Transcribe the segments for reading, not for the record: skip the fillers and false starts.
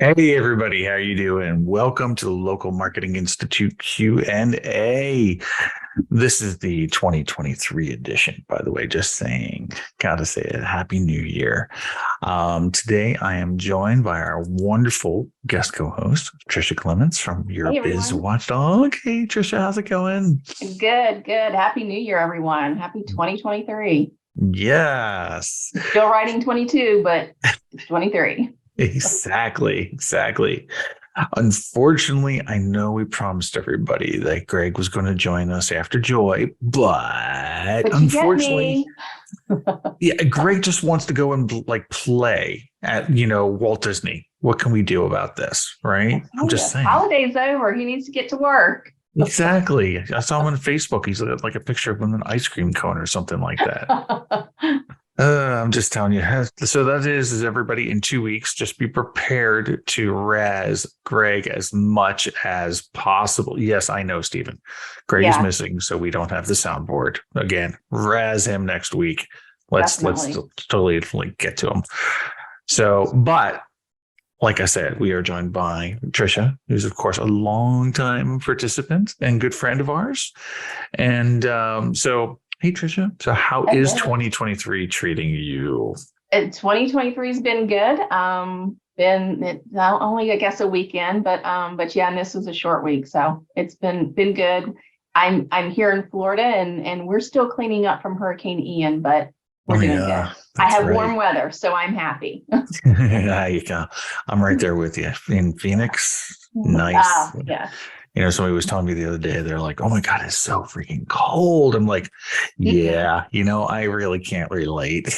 Hey everybody, how you doing? Welcome to the Local Marketing Institute Q&A. This is the 2023 edition, by the way, just saying. Gotta say it, Happy New Year. Today I am joined by our wonderful guest co-host, Tricia Clements from Your Hey Biz everyone. Watchdog. Hey Tricia, how's it going? Good, good. Happy New Year, everyone. Happy 2023. Yes. Still writing 22, but it's 23. Exactly. Unfortunately, I know we promised everybody that Greg was going to join us after Joy, but But you get unfortunately, me. yeah, Greg just wants to go and like play at, Walt Disney. What can we do about this, I right? I'm tell just you, saying. holiday's over. He needs to get to work. Exactly. I saw him on Facebook. He's like a picture of him in an ice cream cone or something like that. I'm just telling you. So that is everybody in 2 weeks. Just be prepared to razz Greg as much as possible. Yes, I know, Stephen. Greg is Yeah, missing, so we don't have the soundboard. Again, razz him next week. Let's definitely. totally like, get to him. So, but like I said, we are joined by Tricia, who's of course a longtime participant and good friend of ours. And hey, Tricia. So, how Hey, is hey. 2023 treating you? 2023 has been good. Not only I guess a weekend, but yeah, and this was a short week, so it's been good. I'm here in Florida, and we're still cleaning up from Hurricane Ian, but we're Oh, doing good. yeah, I that's have right. warm weather, so I'm happy. There you go. I'm right there with you in Phoenix. Nice. Yeah. Somebody was telling me the other day, they're like, oh my God, it's so freaking cold. I'm like, yeah, I really can't relate.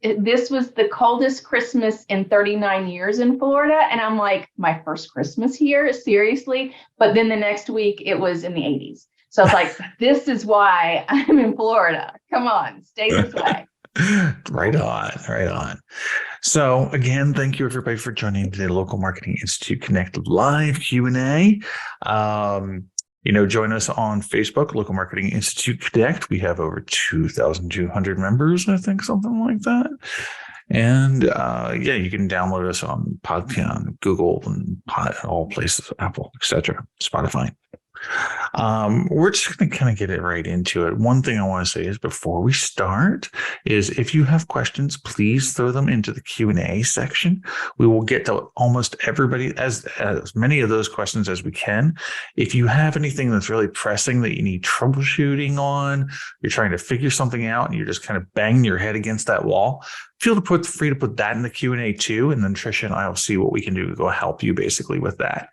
It, this was the coldest Christmas in 39 years in Florida, and I'm like, my first Christmas here, seriously. But then the next week it was in the 80s. So I was like, this is why I'm in Florida. Come on, stay this way. Right on, right on. So again, thank you everybody for joining the Local Marketing Institute Connect live Q&A. Join us on Facebook, Local Marketing Institute Connect. We have over 2,200 members, I think, something like that. And yeah, you can download us on Podcast, Google, and all places, Apple, etc., Spotify. We're just going to kind of get it right into it. One thing I want to say is before we start is if you have questions, please throw them into the Q&A section. We will get to almost everybody as many of those questions as we can. If you have anything that's really pressing that you need troubleshooting on, you're trying to figure something out and you're just kind of banging your head against that wall, feel free to put that in the Q&A too. And then Tricia and I will see what we can do to go help you basically with that.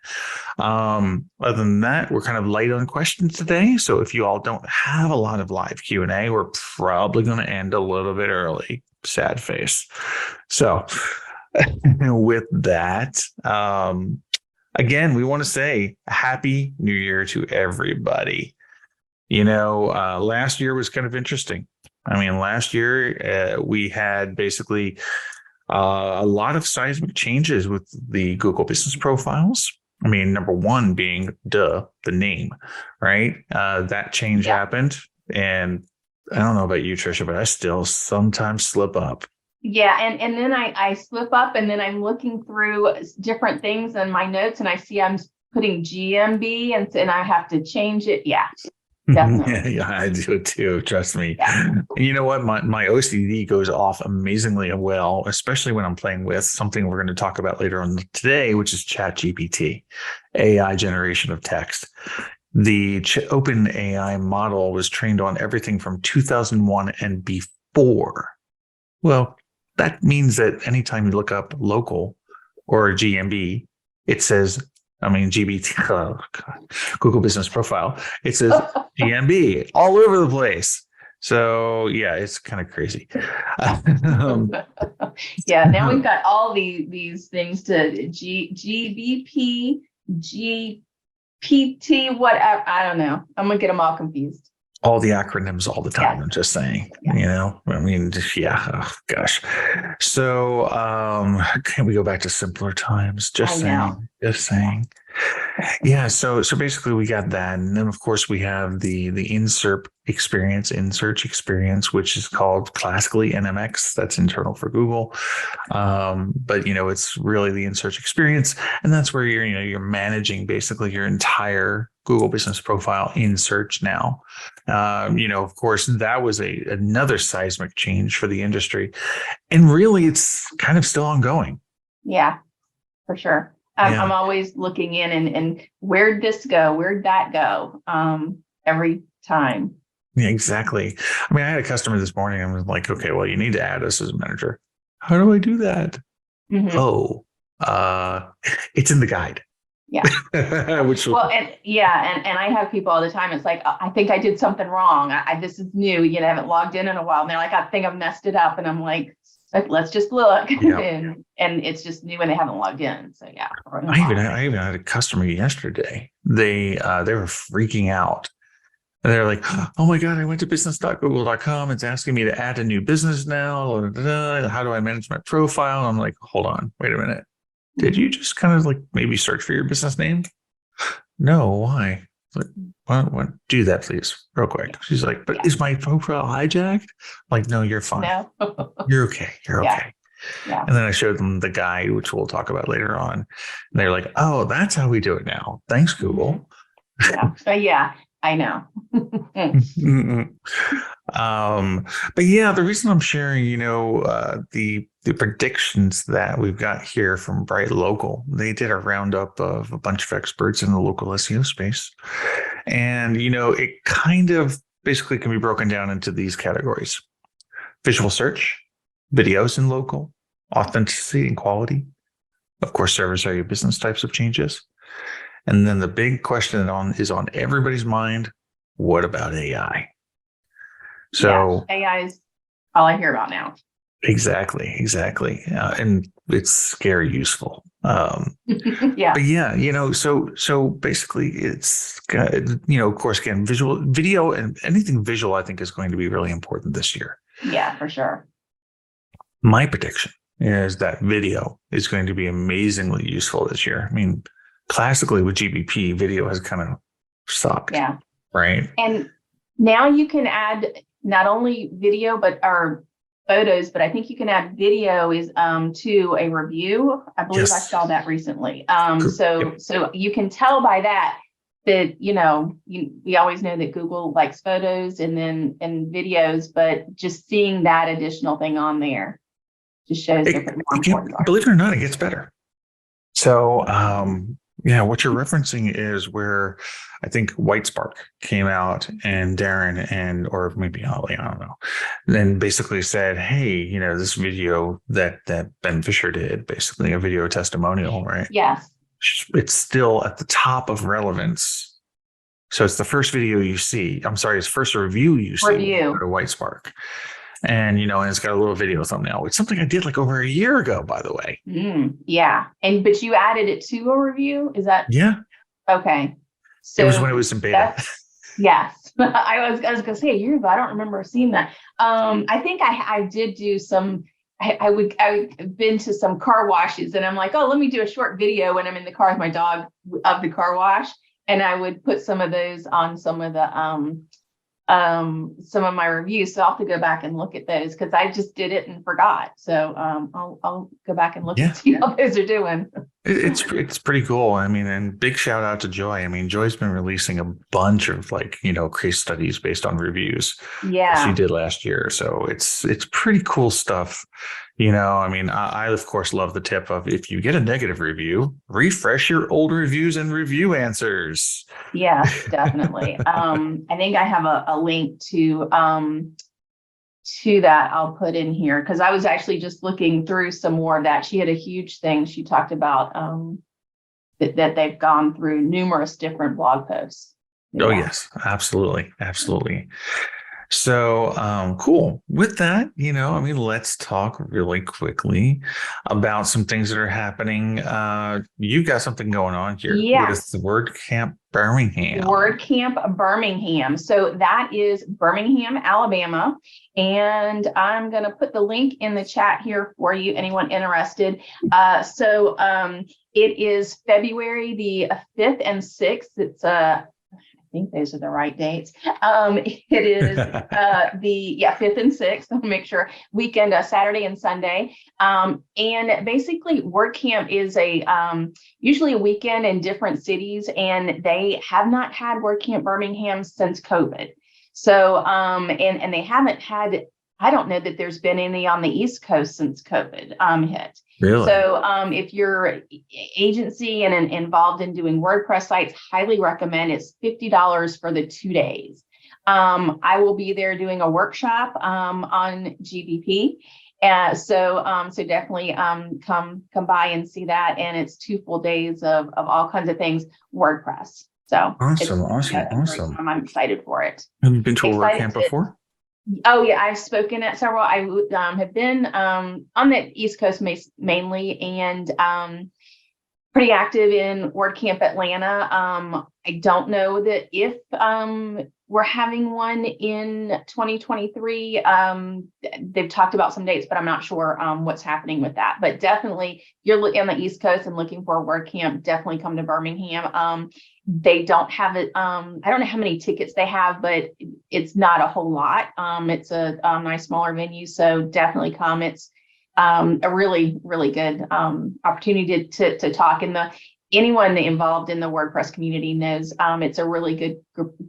Other than that, we're kind of light on questions today. So if you all don't have a lot of live Q&A, we're probably going to end a little bit early. Sad face. So with that, again, we want to say Happy New Year to everybody. Last year was kind of interesting. I mean, last year we had basically a lot of seismic changes with the Google business profiles. I mean, number one being the name, right? That change Yeah. happened. And I don't know about you, Tricia, but I still sometimes slip up. Yeah. And then I slip up, and then I'm looking through different things in my notes, and I see I'm putting GMB, and I have to change it. Yeah, Yeah, definitely. yeah, I do it too. Trust me. Yeah. And you know what? My OCD goes off amazingly well, especially when I'm playing with something we're going to talk about later on today, which is ChatGPT, AI generation of text. The Open AI model was trained on everything from 2001 and before. Well, that means that anytime you look up local or GMB, it says, I mean, GBT, oh God, Google Business Profile, it says GMB all over the place. So yeah, it's kind of crazy. um, Yeah, now we've got all these things to GBP, GPT, whatever. I don't know. I'm gonna get them all confused. all the acronyms all the Yeah, time. I'm just saying, yeah. I mean, yeah, oh, gosh. So, can we go back to simpler times? I know. Just Yeah. saying. Yeah, so basically we got that, and then of course we have the in search experience, which is called classically NMX. That's internal for Google, but it's really the in search experience, and that's where you're managing basically your entire Google business profile in search now. Of course that was another seismic change for the industry, and really it's kind of still ongoing. Yeah, for sure. I'm Yeah. always looking in and where'd this go? Where'd that go? Every time. Yeah, exactly. I mean, I had a customer this morning and was like, okay, well, you need to add us as a manager. How do I do that? Hmm. Oh, uh, it's in the guide. Yeah. Which Well, and I have people all the time. It's like, I think I did something wrong. This is new. Haven't logged in a while. And they're like, I think I've messed it up. And I'm like, let's just look. yeah. And it's just new and they haven't logged in. So yeah. I even had a customer yesterday. They were freaking out. And they're like, oh my God, I went to business.google.com. It's asking me to add a new business now. How do I manage my profile? And I'm like, hold on, wait a minute. Did you just kind of like maybe search for your business name? No, why? Like, what? Do that, please, real quick. She's like, but is my profile hijacked? I'm like, no, you're fine. No. You're okay. You're Yeah. okay. Yeah. And then I showed them the guide, which we'll talk about later on. And they're like, oh, that's how we do it now. Thanks, Google. Yeah. Yeah. I know. But yeah, the reason I'm sharing, the predictions that we've got here from Bright Local, they did a roundup of a bunch of experts in the local SEO space. And, it kind of basically can be broken down into these categories: visual search, videos in local, authenticity and quality, of course, service area business types of changes. And then the big question is on everybody's mind: what about AI? So AI is all I hear about now. exactly. And it's scary useful. Yeah. But yeah, so basically it's, of course, again, video and anything visual, I think is going to be really important this year. Yeah, for sure. My prediction is that video is going to be amazingly useful this year. I mean, classically with GBP, video has kind of sucked. Yeah. Right. And now you can add not only video, or photos, but I think you can add video to a review. I believe I saw that recently. So you can tell by that we always know that Google likes photos and videos, but just seeing that additional thing on there just shows different. Believe it or not, it gets better. So, what you're referencing is where I think Whitespark came out and Darren or maybe Ollie, I don't know, then basically said, hey, this video that Ben Fisher did, basically a video testimonial, right? Yes. It's still at the top of relevance. So it's the first video you see. I'm sorry, it's first review you see to Whitespark. And, and it's got a little video thumbnail. It's something I did like over a year ago, by the way. Yeah. But you added it to a review? Is that? Yeah. Okay. So it was when it was in beta. Yes. I was going to say a year ago. I don't remember seeing that. I think I did do some, I've been to some car washes and I'm like, oh, let me do a short video when I'm in the car with my dog of the car wash. And I would put some of those on some of my reviews. So I'll have to go back and look at those because I just did it and forgot. So I'll go back and look and see how those are doing. It's pretty cool. I mean, and big shout out to Joy. I mean, Joy's been releasing a bunch of case studies based on reviews. Yeah. She did last year. So it's pretty cool stuff. I mean, I of course love the tip of if you get a negative review, refresh your old reviews and review answers. Yes, definitely. I think I have a link to that I'll put in here because I was actually just looking through some more of that. She had a huge thing. She talked about that they've gone through numerous different blog posts. Oh, yes, absolutely. So, cool. With that, let's talk really quickly about some things that are happening. You got something going on here with Yes. the WordCamp Birmingham. WordCamp Birmingham. So that is Birmingham, Alabama. And I'm going to put the link in the chat here for you, anyone interested. It is February the 5th and 6th. It's I think those are the right dates. It is the 5th and 6th. I'll make sure weekend, Saturday and Sunday. And basically, WordCamp is usually a weekend in different cities, and they have not had WordCamp Birmingham since COVID. So, and they haven't had. I don't know that there's been any on the East Coast since COVID hit. Really? So if you're agency and involved in doing WordPress sites, highly recommend. It's $50 for the 2 days. I will be there doing a workshop on GBP. So definitely come by and see that. And it's 2 full days of all kinds of things WordPress. So awesome. I'm excited for it. Have you been to a WordCamp before? Oh yeah, I've spoken at several. I have been on the East Coast mainly, and pretty active in WordCamp Atlanta. I don't know that if we're having one in 2023. They've talked about some dates, but I'm not sure what's happening with that. But definitely, if you're on the East Coast and looking for a WordCamp, definitely come to Birmingham. They don't have it. I don't know how many tickets they have, but it's not a whole lot. It's a nice smaller venue, so definitely come. It's a really, really good opportunity to talk. And anyone involved in the WordPress community knows it's a really good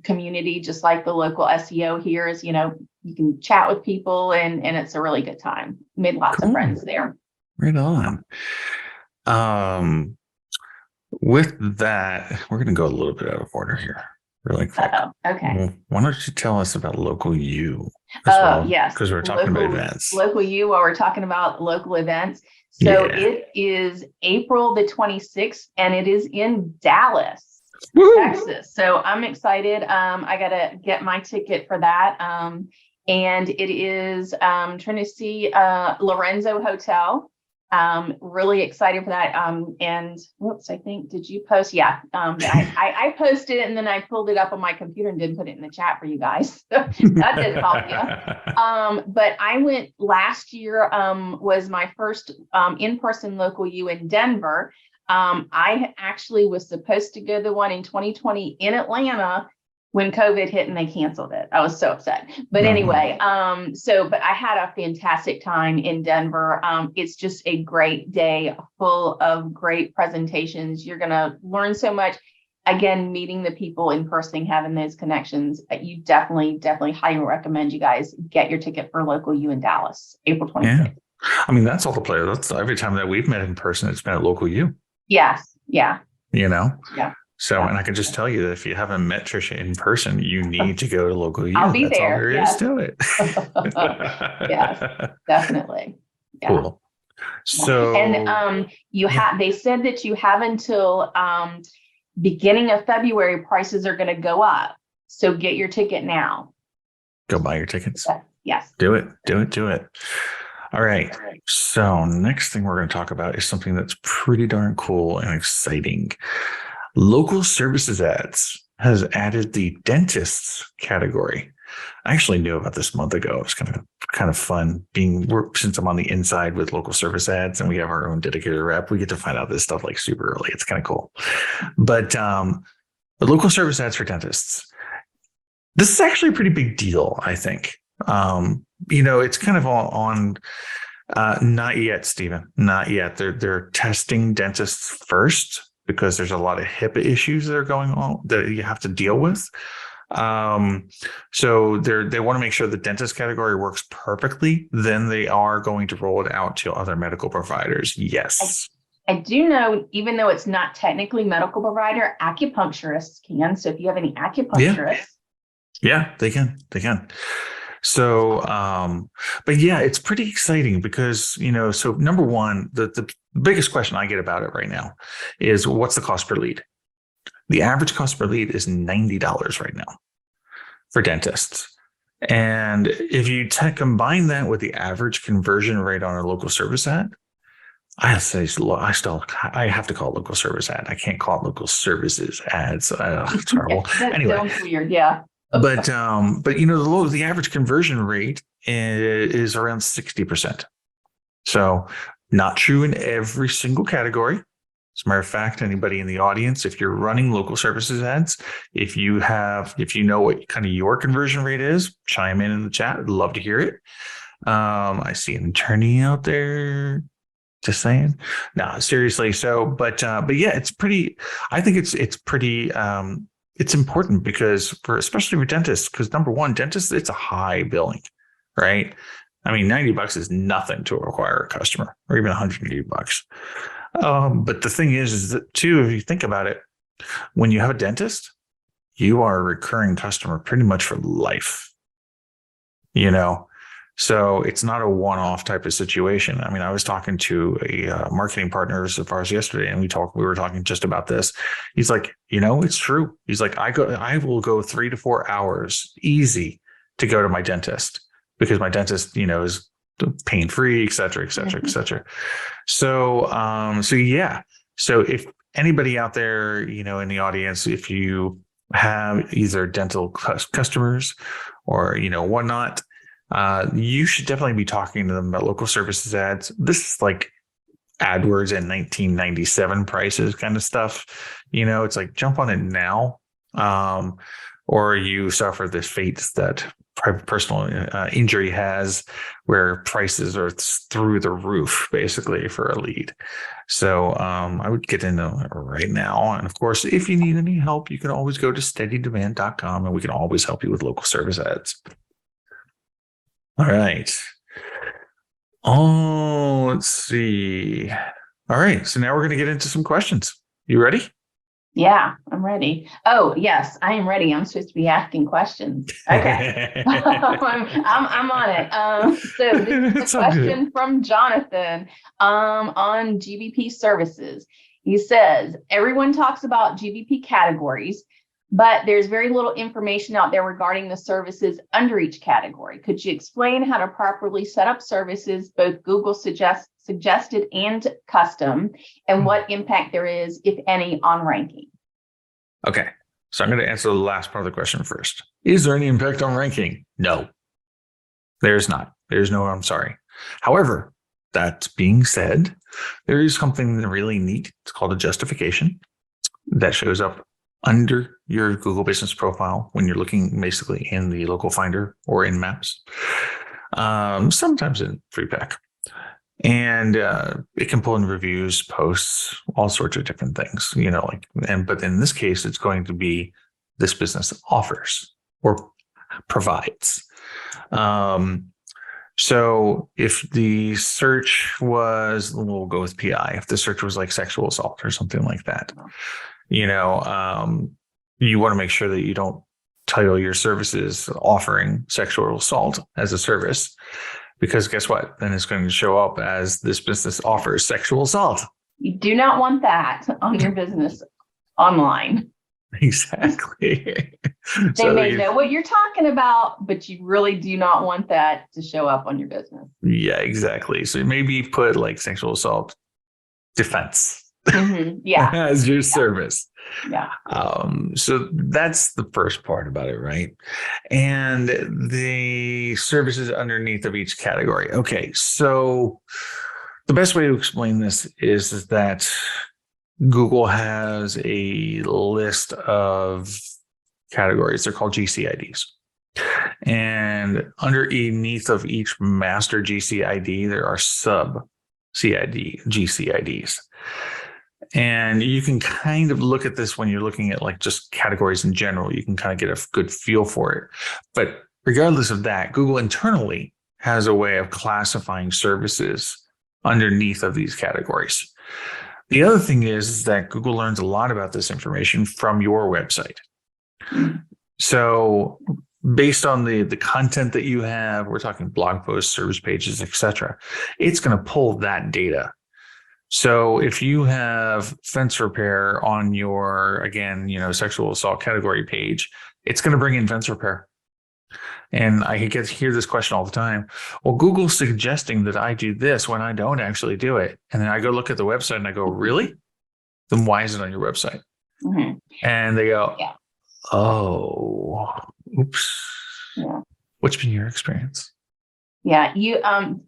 community, just like the local SEO here is. You can chat with people, and it's a really good time. Made lots of friends there. Right on. With that, we're going to go a little bit out of order here, really quick. Okay. Well, why don't you tell us about Local U? Yes. Because we're talking about events. Local U, while we're talking about local events. So it is April the 26th, and it is in Dallas, Texas. So I'm excited. I got to get my ticket for that. And it is trying to see Lorenzo Hotel. Really excited for that. And whoops, I think, did you post? Yeah. I posted it, and then I pulled it up on my computer and didn't put it in the chat for you guys. So that did help you. But I went last year, was my first in-person Local U in Denver. I actually was supposed to go to the one in 2020 in Atlanta when COVID hit and they canceled it. I was so upset. But anyway, but I had a fantastic time in Denver. It's just a great day full of great presentations. You're going to learn so much. Again, meeting the people in person, having those connections. You definitely highly recommend you guys get your ticket for Local U in Dallas, April 26th. Yeah. I mean, that's all the players. That's every time that we've met in person, it's been at Local U. Yes. Yeah. Yeah. So, Yeah. and I can just tell you that if you haven't met Tricia in person, you need to go to Local U. I'll be That's there. all there is to it. Yes, definitely. Yeah. Cool. So, and they said that you have until beginning of February, prices are going to go up. So get your ticket now. Go buy your tickets. Yes. Do it. All right. So next thing we're going to talk about is something that's pretty darn cool and exciting. Local Services Ads has added the dentists category. I actually knew about this a month ago. It was kind of fun since I'm on the inside with Local Service Ads and we have our own dedicated rep. We get to find out this stuff like super early. It's kind of cool. But the Local Service Ads for dentists. This is actually a pretty big deal, I think. It's kind of all on. Not yet, Stephen. Not yet. They're testing dentists first, because there's a lot of HIPAA issues that are going on that you have to deal with. So they want to make sure the dentist category works perfectly. Then they are going to roll it out to other medical providers. Yes. I do know, even though it's not technically medical provider, acupuncturists can. So if you have any acupuncturists. Yeah, they can. So, but yeah, it's pretty exciting because, so number one, the biggest question I get about it right now is what's the cost per lead? The average cost per lead is $90 right now for dentists. And if you combine that with the average conversion rate on a local service ad, I say I have to call it local service ad. I can't call it local services ads. It's horrible. That Anyway, sounds weird. Yeah. but the average conversion rate is around 60%. So not true in every single category. As a matter of fact, anybody in the audience, if you're running local services ads, if you know what kind of your conversion rate is, chime in the chat. I'd love to hear it. I see an attorney out there. Just saying. No, seriously. So, but yeah, it's pretty. I think it's pretty. It's important because especially for dentists, because number one, dentists, it's a high billing, right? I mean, $90 is nothing to acquire a customer, or even $180. But the thing is that too, if you think about it, when you have a dentist, you are a recurring customer pretty much for life. So it's not a one-off type of situation. I mean, I was talking to a marketing partner of ours yesterday, and we were talking just about this. He's like, it's true. He's like, I will go 3 to 4 hours easy to go to my dentist because my dentist, is pain-free, et cetera, et cetera, et cetera. So yeah. So if anybody out there, in the audience, if you have either dental customers or, whatnot, you should definitely be talking to them about local services ads. This is like AdWords in 1997 prices kind of stuff. It's like jump on it now, or you suffer the fate that personal injury has, where prices are through the roof basically for a lead. So I would get into it right now. And of course, if you need any help, you can always go to steadydemand.com and we can always help you with local service ads. All right. Oh, let's see. All right. So now we're going to get into some questions. You ready? Yeah, I'm ready. Oh, yes, I am ready. I'm supposed to be asking questions. Okay. I'm on it. So this is a question from Jonathan on GBP services. He says, everyone talks about GBP categories, but there's very little information out there regarding the services under each category. Could you explain how to properly set up services, both Google suggested and custom, and what impact there is, if any, on ranking? Okay, so I'm going to answer the last part of the question first. Is there any impact on ranking? No, there's not. There's no, I'm sorry. However, that being said, there is something really neat. It's called a justification that shows up under your Google business profile when you're looking basically in the local finder or in maps, sometimes in free pack. And it can pull in reviews, posts, all sorts of different things, but in this case, it's going to be this business offers or provides. So if the search was, we'll go with PI, if the search was like sexual assault or something like that, you want to make sure that you don't title your services offering sexual assault as a service, because guess what? Then it's going to show up as this business offers sexual assault. You do not want that on your business online. Exactly. They may know what you're talking about, but you really do not want that to show up on your business. Yeah, exactly. So maybe put like sexual assault defense. Mm-hmm. Yeah. As your service. Yeah. So that's the first part about it, right? And the services underneath of each category. Okay, so the best way to explain this is that Google has a list of categories. They're called GCIDs. And underneath of each master GCID, there are sub GCIDs. And you can kind of look at this when you're looking at like just categories in general. You can kind of get a good feel for it. But regardless of that, Google internally has a way of classifying services underneath of these categories. The other thing is that Google learns a lot about this information from your website. So based on the content that you have, we're talking blog posts, service pages, etc., it's going to pull that data. So if you have fence repair on your, again, sexual assault category page, it's going to bring in fence repair. And I hear this question all the time. Well, Google's suggesting that I do this when I don't actually do it. And then I go look at the website and I go, really? Then why is it on your website? Mm-hmm. And they go, Yeah. oh, oops. Yeah. What's been your experience? Yeah. You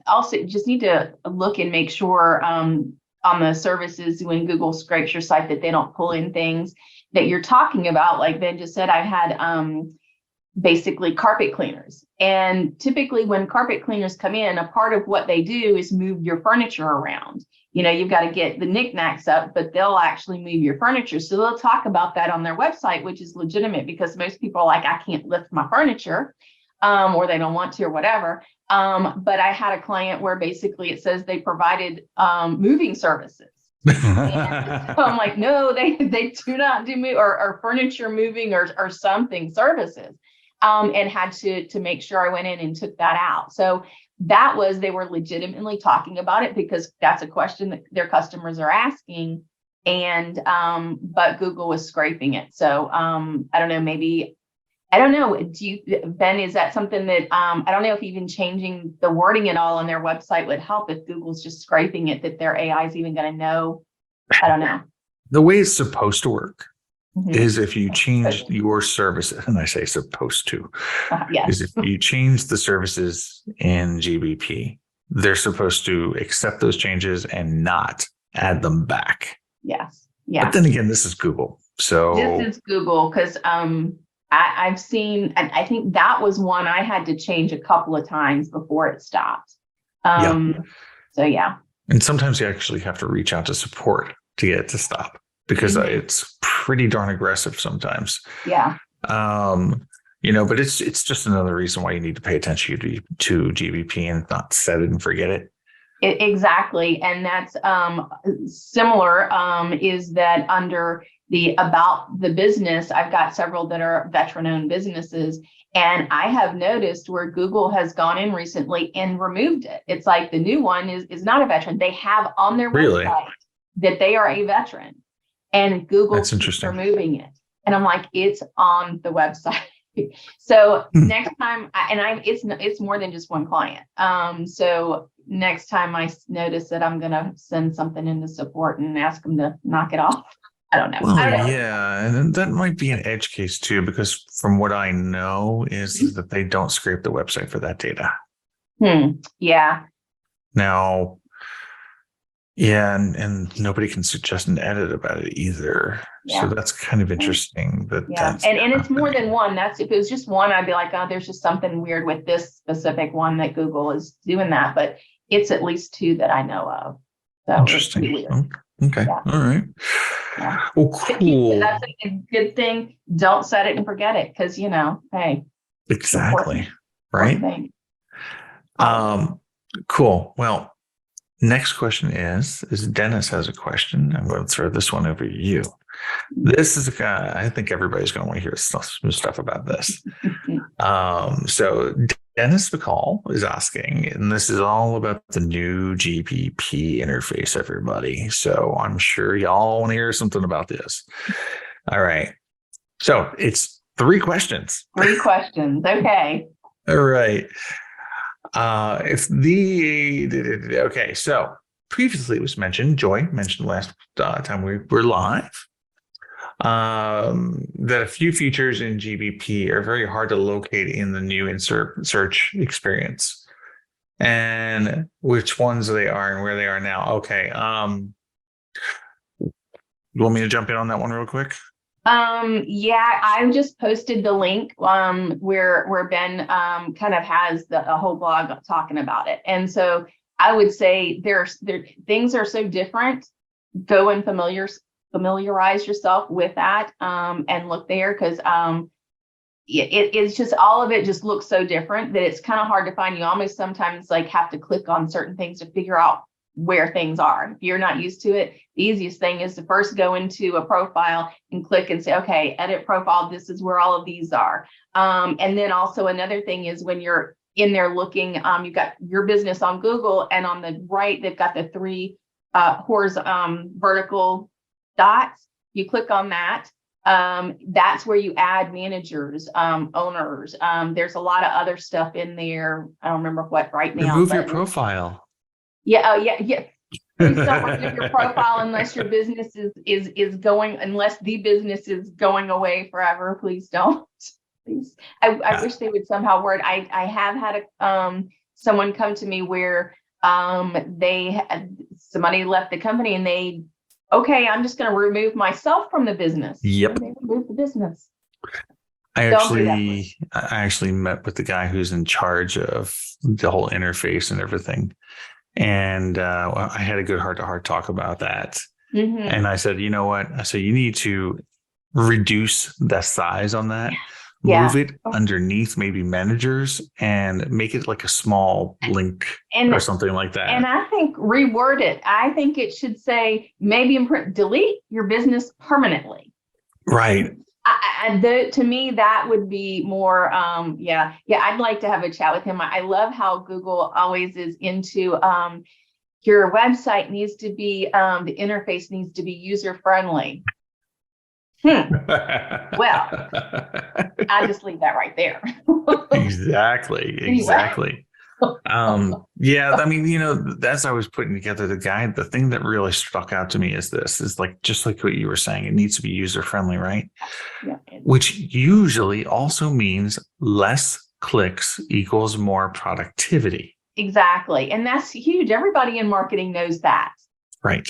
also just need to look and make sure on the services when Google scrapes your site that they don't pull in things that you're talking about. Like Ben just said, I had basically carpet cleaners. And typically when carpet cleaners come in, a part of what they do is move your furniture around. You know, you've got to get the knickknacks up, but they'll actually move your furniture. So they'll talk about that on their website, which is legitimate because most people are like, I can't lift my furniture, or they don't want to or whatever. But I had a client where basically it says they provided moving services. And so I'm like, no, they do not do or furniture moving or something services. And had to make sure I went in and took that out. So they were legitimately talking about it because that's a question that their customers are asking. And but Google was scraping it. So I don't know, maybe, I don't know. Ben, is that something that I don't know if even changing the wording at all on their website would help if Google's just scraping it, that their AI is even going to know? I don't know. The way it's supposed to work Mm-hmm. is if you change your services, and I say supposed to, Yes. is if you change the services in GBP, they're supposed to accept those changes and not add them back. Yes. Yeah. But then again, this is Google. So this is Google because I've seen, I think that was one I had to change a couple of times before it stopped. So yeah. And sometimes you actually have to reach out to support to get it to stop because it's pretty darn aggressive sometimes. Yeah. You know, but it's just another reason why you need to pay attention to GBP and not set it and forget it. Exactly. And that's similar is that under the about the business, I've got several that are veteran-owned businesses. And I have noticed where Google has gone in recently and removed it. It's like the new one is not a veteran. They have on their website that they are a veteran. And Google keeps removing it. And I'm like, it's on the website. So next time, it's more than just one client. So next time I notice that, I'm going to send something into support and ask them to knock it off. I don't know. Well, yeah, and that might be an edge case too, because from what I know is that they don't scrape the website for that data. Yeah. Now, yeah, and nobody can suggest an edit about it either. Yeah. So that's kind of interesting. That's and it's more than one. That's if it was just one, I'd be like, oh, there's just something weird with this specific one that Google is doing that. But it's at least two that I know of. So interesting. Okay. Yeah. All right. Yeah. Well, cool. That's a good thing. Don't set it and forget it, because hey. Exactly. Right. Cool. Well, next question is Dennis has a question. I'm going to throw this one over to you. This is I think everybody's going to want to hear some stuff about this. So Dennis McCall is asking, and this is all about the new GPT interface, everybody. So I'm sure y'all want to hear something about this. All right. So it's 3 questions. 3 questions. Okay. All right. Okay. So previously it was mentioned, Joy mentioned last time we were live, that a few features in GBP are very hard to locate in the new insert search experience, and which ones they are and where they are now. Okay. You want me to jump in on that one real quick? Yeah, I just posted the link where Ben kind of has a whole blog talking about it. And so I would say things are so different. Go and familiarize yourself with that and look there, because it's just all of it just looks so different that it's kind of hard to find. You almost sometimes like have to click on certain things to figure out where things are. If you're not used to it, the easiest thing is to first go into a profile and click and say, okay, edit profile, this is where all of these are. And then also another thing is when you're in there looking, you've got your business on Google, and on the right, they've got the 3 vertical dots. You click on that, That's where you add managers, owners. There's a lot of other stuff in there. I don't remember what right now. Remove your profile. Yeah. Oh, yeah. Please don't remove your profile unless your business is going, unless the business is going away forever. Please don't. Please. I wish they would somehow word. I have had someone come to me where somebody left the company and okay, I'm just going to remove myself from the business. Yep. And they remove the business. I actually met with the guy who's in charge of the whole interface and everything. And I had a good heart-to-heart talk about that. Mm-hmm. And I said, you know what? I said, you need to reduce the size on that. Move it underneath maybe managers and make it like a small link or something like that. And I think reword it. I think it should say maybe delete your business permanently. Right. To me, that would be more, I'd like to have a chat with him. I love how Google always is into your website needs to be, the interface needs to be user-friendly. Well, I just leave that right there. Exactly. Yeah, I mean, as I was putting together the guide, the thing that really stuck out to me is just like what you were saying, it needs to be user-friendly, right? Yeah. Which usually also means less clicks equals more productivity. Exactly. And that's huge. Everybody in marketing knows that. Right.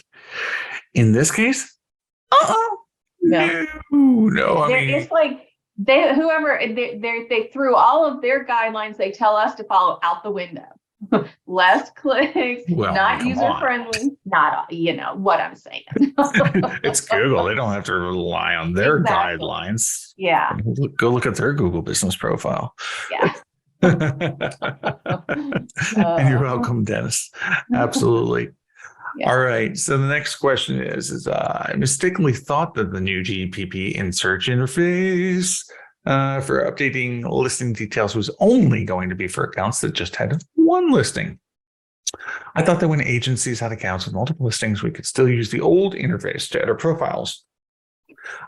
In this case, no. I mean, it's like they threw all of their guidelines they tell us to follow out the window. Less clicks, not user friendly, not what I'm saying. It's Google. They don't have to rely on their guidelines. Yeah. Go look at their Google business profile. Yeah. And you're welcome, Dennis. Absolutely. Yeah. All right. So the next question is I mistakenly thought that the new GPP in search interface for updating listing details was only going to be for accounts that just had one listing. I thought that when agencies had accounts with multiple listings, we could still use the old interface to edit profiles.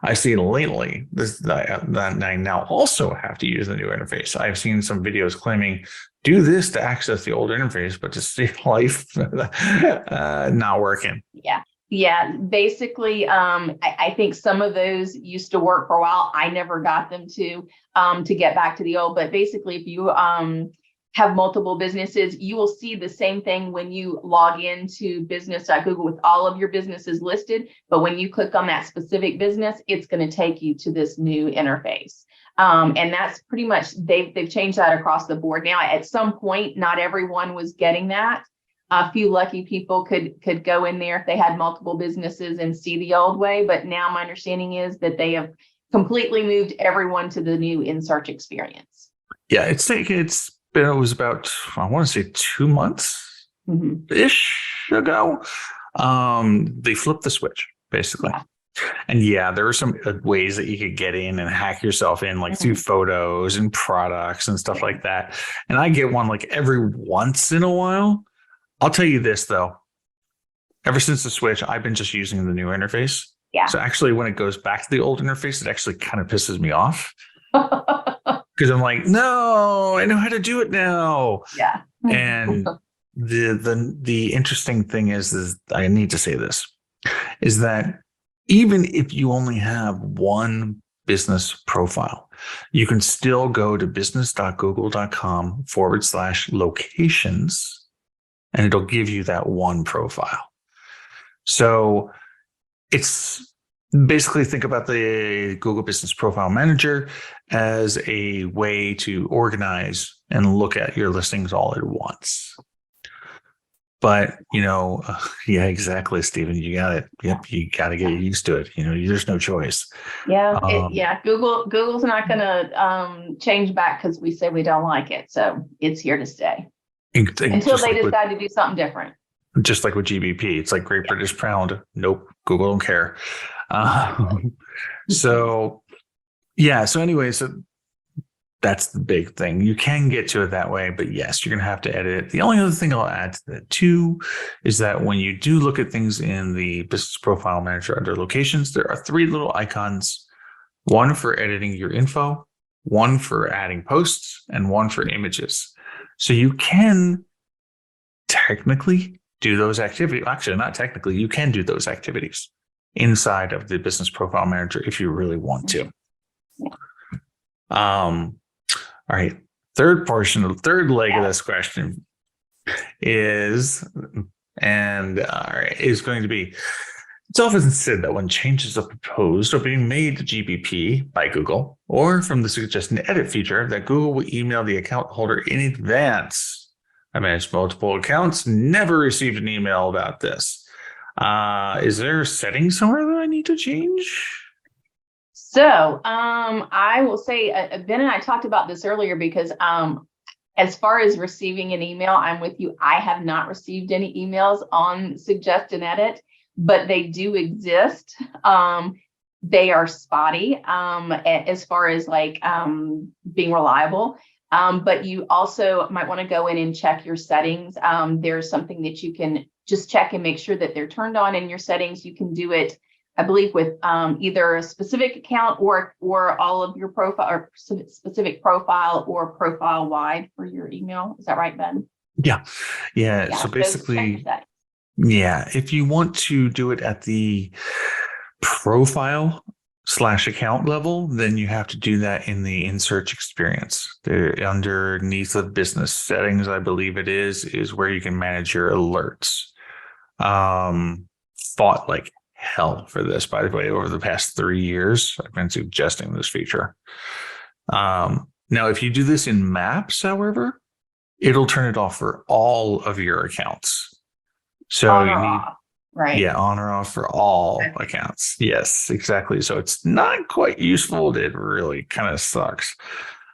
I see lately that I now also have to use the new interface. I've seen some videos claiming do this to access the old interface, but to see life not working. Yeah. Basically, I think some of those used to work for a while. I never got them to get back to the old. But basically, if you have multiple businesses, you will see the same thing when you log into business.google with all of your businesses listed. But when you click on that specific business, it's going to take you to this new interface. And that's pretty much, they've changed that across the board. Now, at some point, not everyone was getting that. A few lucky people could go in there if they had multiple businesses and see the old way. But now my understanding is that they have completely moved everyone to the new in-search experience. Yeah, it was about, I want to say 2 months-ish ago. They flipped the switch, basically. Yeah. And there were some ways that you could get in and hack yourself in, like through photos and products and stuff like that. And I get one like every once in a while. I'll tell you this, though. Ever since the switch, I've been just using the new interface. Yeah. So actually, when it goes back to the old interface, it actually kind of pisses me off. Because I'm like, no, I know how to do it now. Yeah. And the interesting thing is I need to say this, is that even if you only have one business profile, you can still go to business.google.com/locations, and it'll give you that one profile. So it's basically, think about the Google Business Profile Manager as a way to organize and look at your listings all at once. But, exactly, Stephen, you got it. Yep, you got to get used to it. There's no choice. Yeah, Google's not going to change back because we say we don't like it. So it's here to stay until they decide to do something different. Just like with GBP, it's like Great British Pound. Nope, Google don't care. So anyway, so that's the big thing. You can get to it that way, but yes, you're going to have to edit it. The only other thing I'll add to that too is that when you do look at things in the Business Profile Manager under locations, there are 3 little icons one for editing your info, one for adding posts, and one for images. So you can technically do those activities. Actually, not technically, you can do those activities inside of the Business Profile Manager if you really want to. All right. Third leg of this question is going to be, it's often said that when changes are proposed or being made to GBP by Google or from the suggest and edit feature, that Google will email the account holder in advance. I manage multiple accounts, never received an email about this. Is there a setting somewhere that I need to change? So I will say, Ben and I talked about this earlier because as far as receiving an email, I'm with you. I have not received any emails on suggest and edit, but they do exist. They are spotty as far as like being reliable. But you also might want to go in and check your settings. There's something that you can just check and make sure that they're turned on in your settings. You can do it, I believe, with either a specific account or all of your profile, or specific profile or profile wide for your email. Is that right, Ben? Yeah. So basically, if you want to do it at the profile/account level, then you have to do that in the in-search experience. Underneath the business settings, I believe it is where you can manage your alerts. Fought like hell for this, by the way, over the past 3 years. I've been suggesting this feature. Now, if you do this in Maps, however, it'll turn it off for all of your accounts. So on or off, right? Yeah, on or off for all accounts. Yes, exactly. So it's not quite useful. It really kind of sucks.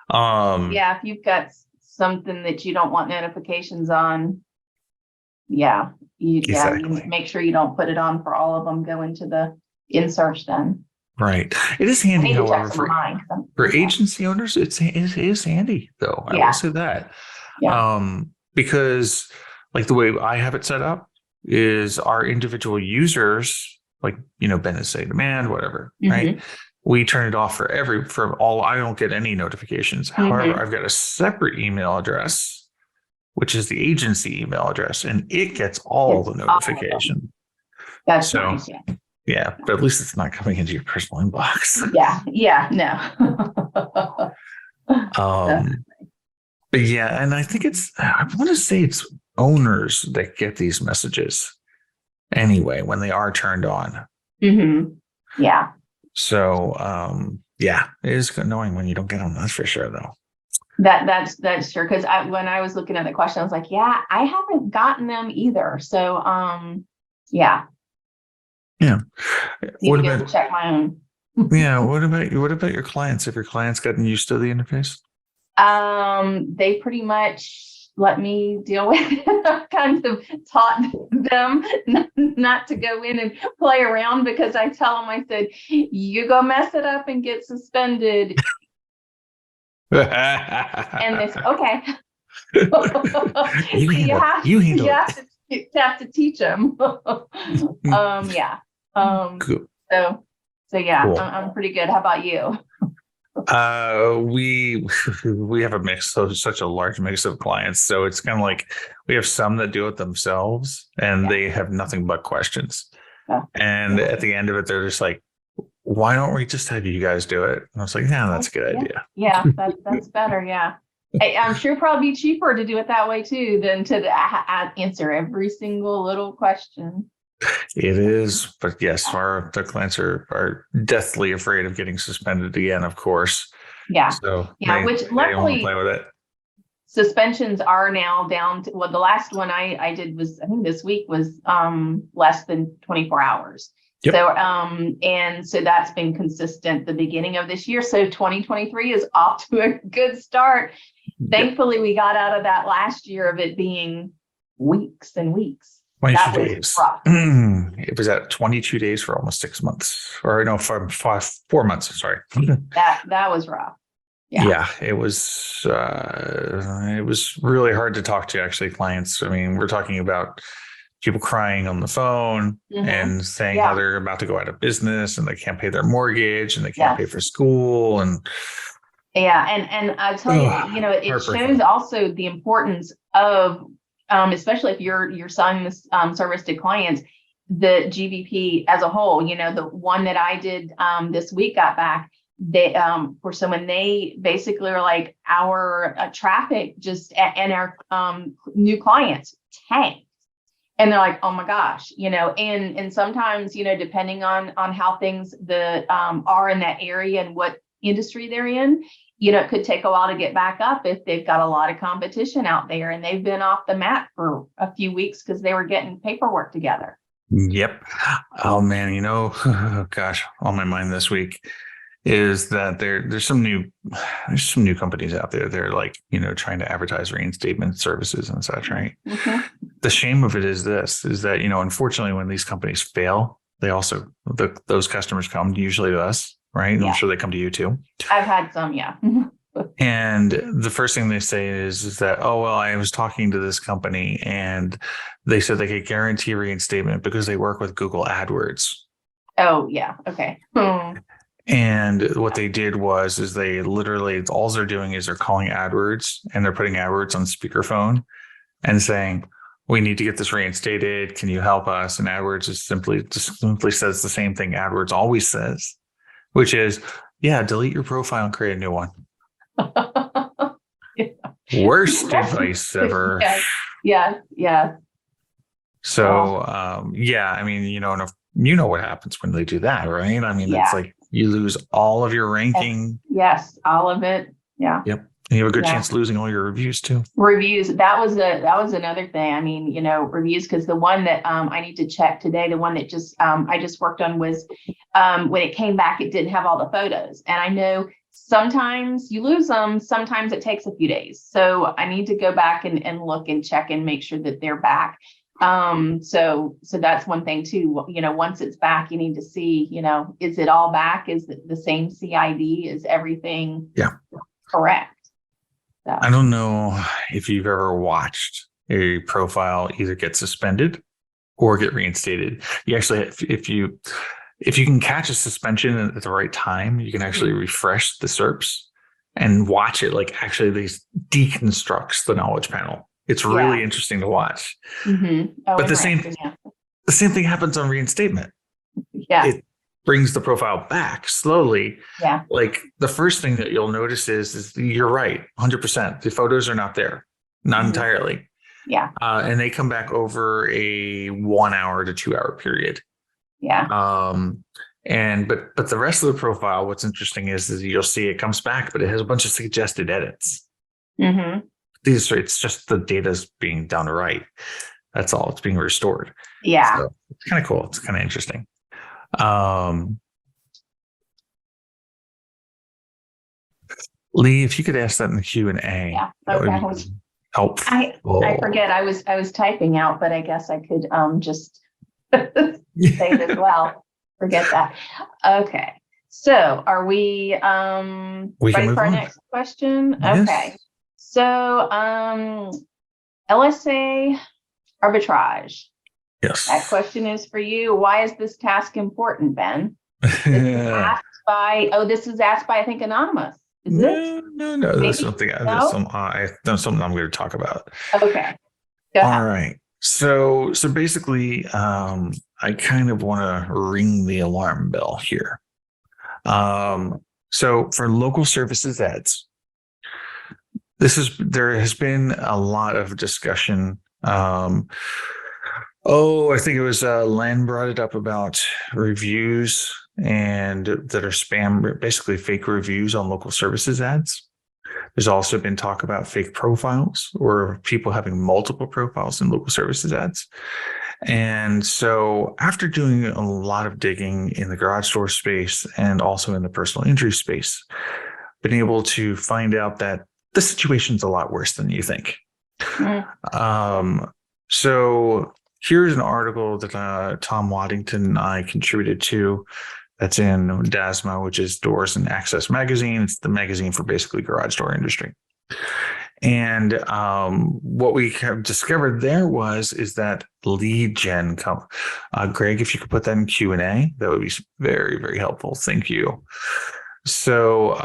If you've got something that you don't want notifications on, you make sure you don't put it on for all of them. Go into the in-search then. Right. It is handy, however, for agency owners. It is handy, though. I will say that. Because like the way I have it set up is our individual users, like, Ben is say demand, whatever, right? We turn it off for all. I don't get any notifications. However, I've got a separate email address, which is the agency email address, and it gets all the notification. That's nice. Yeah, but at least it's not coming into your personal inbox. But and I think I want to say it's owners that get these messages anyway when they are turned on. So it is annoying when you don't get them. That's for sure, though. That's sure. Because when I was looking at the question, I was like, I haven't gotten them either. So What about check my own? What about your clients? Have your clients gotten used to the interface? They pretty much let me deal with it. I've kind of taught them not to go in and play around, because I tell them, I said, you go mess it up and get suspended. And they said, okay. You have to teach them. Cool. So cool. I'm pretty good. How about you? We have a mix, such a large mix of clients. So it's kind of like we have some that do it themselves and they have nothing but questions. And at the end of it, they're just like, why don't we just have you guys do it? And I was like, that's a good idea. That's better. I'm sure probably cheaper to do it that way too than to answer every single little question. It is, but yes, the clients are deathly afraid of getting suspended again, of course. So which luckily play with it. Suspensions are now down to, the last one I did was, I think this week was less than 24 hours. Yep. So and so that's been consistent the beginning of this year. So 2023 is off to a good start. Thankfully, we got out of that last year of it being weeks and weeks. 22 days. It was at 22 days for almost 6 months, or no, 4 months. Sorry. That was rough. It was really hard to talk to clients. I mean, we're talking about people crying on the phone and saying how they're about to go out of business and they can't pay their mortgage and they can't pay for school. And and I tell you, it shows also the importance of, especially if you're selling this service to clients, the GBP as a whole. The one that I did this week got back. They for someone, they basically are like, our traffic just and our new clients tanked. And they're like, oh my gosh, and sometimes, depending on how things are in that area and what industry they're in, it could take a while to get back up if they've got a lot of competition out there and they've been off the map for a few weeks because they were getting paperwork together. Yep. Oh man, gosh, on my mind this week is that there's some new companies out there. They're like, trying to advertise reinstatement services and such, right? The shame of it is that, unfortunately, when these companies fail, they also, those customers come usually to us, right? I'm sure they come to you too. I've had some, yeah. And the first thing they say is that, oh, well, I was talking to this company and they said they could guarantee reinstatement because they work with Google AdWords. Oh, yeah. Okay. And what they did is they literally, all they're doing is they're calling AdWords and they're putting AdWords on speakerphone and saying, we need to get this reinstated. Can you help us? And AdWords simply says the same thing AdWords always says, which is, delete your profile and create a new one. Worst advice ever. Yeah. So, I mean, and what happens when they do that, right? I mean, it's like you lose all of your ranking. Yes, all of it. Yeah. Yep. And you have a good chance of losing all your reviews too. Reviews. That was another thing. I mean, reviews, because the one that I need to check today, the one that I just worked on was when it came back, it didn't have all the photos. And I know sometimes you lose them. Sometimes it takes a few days. So I need to go back and look and check and make sure that they're back. So that's one thing too. Once it's back, you need to see, is it all back? Is it the same CID? Is everything correct? So. I don't know if you've ever watched a profile either get suspended or get reinstated. You actually, if you can catch a suspension at the right time, you can actually refresh the SERPs and watch it. Like actually, these deconstructs the knowledge panel. It's really interesting to watch. But the same thing happens on reinstatement. Yeah. It brings the profile back slowly. Yeah. Like the first thing that you'll notice is you're right, 100%. The photos are not there, not entirely. Yeah. And they come back over a 1 hour to 2 hour period. Yeah. But the rest of the profile, what's interesting is you'll see it comes back, but it has a bunch of suggested edits. It's just the data's being done right. That's all. It's being restored. Yeah. So it's kind of cool. It's kind of interesting. Lee, if you could ask that in the Q&A, that would be helpful. I forget. I was typing out, but I guess I could just say it as well. Forget that. Okay. So are we ready for our next question? Yes. Okay. So LSA arbitrage. Yes. That question is for you. Why is this task important, Ben? This is asked by, I think, Anonymous. Is it? No. That's something something I'm going to talk about. Okay. All right. So basically, I kind of want to ring the alarm bell here. So for local services ads, there has been a lot of discussion. I think it was Len brought it up about reviews and that are spam, basically fake reviews on local services ads. There's also been talk about fake profiles or people having multiple profiles in local services ads. And so after doing a lot of digging in the garage door space and also in the personal injury space, been able to find out that the situation's a lot worse than you think. So here's an article that Tom Waddington and I contributed to. That's in DASMA, which is Doors and Access magazine. It's the magazine for basically garage door industry. And what we have discovered there is that lead gen Greg, if you could put that in Q&A, that would be very, very helpful. Thank you. So,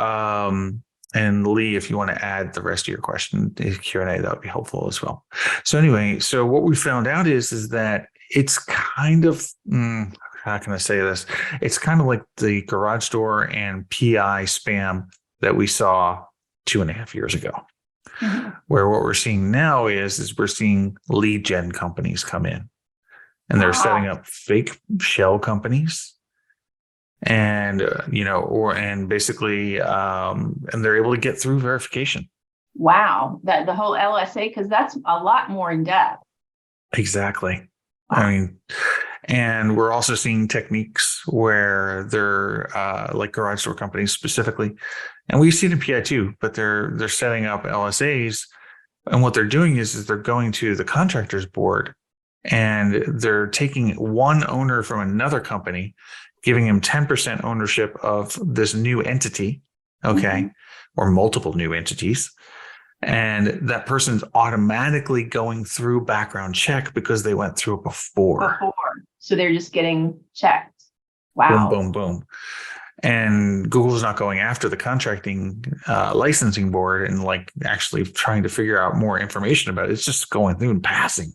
and Lee, if you want to add the rest of your question to Q&A, that would be helpful as well. So anyway, so what we found out is that it's kind of, how can I say this? It's kind of like the garage door and PI spam that we saw 2.5 years ago. Mm-hmm. Where what we're seeing now is we're seeing lead gen companies come in, and they're setting up fake shell companies, and basically, and they're able to get through verification. Wow, that the whole LSA, because that's a lot more in depth. Exactly. Wow. I mean, and we're also seeing techniques where they're like garage door companies specifically, and we see it in PI too, but they're setting up LSAs, and what they're doing is they're going to the contractors board, and they're taking one owner from another company, giving him 10% ownership of this new entity, okay, or multiple new entities. And that person's automatically going through background check because they went through it before. So they're just getting checked. Wow. Boom, boom, boom. And Google's not going after the contracting licensing board and like actually trying to figure out more information about it. It's just going through and passing.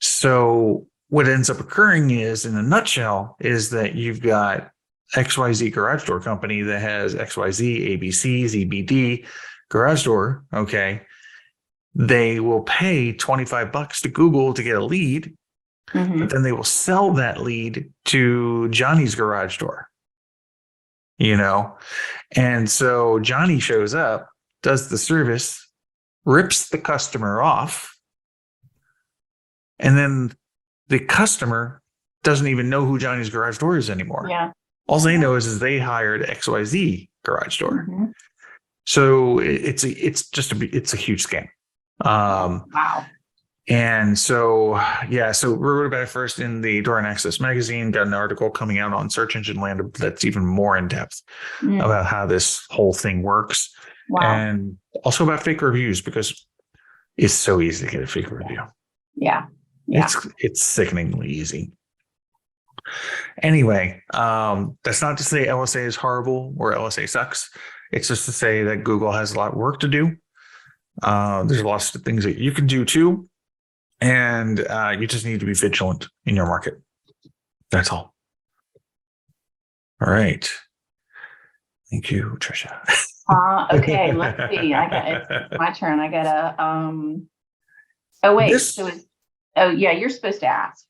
So what ends up occurring is, in a nutshell, is that you've got XYZ garage door company that has XYZ, ABC, ZBD garage door. Okay. They will pay $25 to Google to get a lead, but then they will sell that lead to Johnny's garage door, and so Johnny shows up, does the service, rips the customer off, and then the customer doesn't even know who Johnny's garage door is anymore. Yeah. All they know is they hired XYZ garage door. So it's a huge scam. Wow. And so, so we wrote about it first in the Door and Access magazine, got an article coming out on Search Engine Land that's even more in depth about how this whole thing works. Wow. And also about fake reviews, because it's so easy to get a fake review. Yeah. It's sickeningly easy. Anyway, that's not to say LSA is horrible or LSA sucks. It's just to say that Google has a lot of work to do. There's lots of things that you can do too. And you just need to be vigilant in your market. That's all. All right. Thank you, Tricia. Okay, let's see. It's my turn. I gotta oh wait, you're supposed to ask.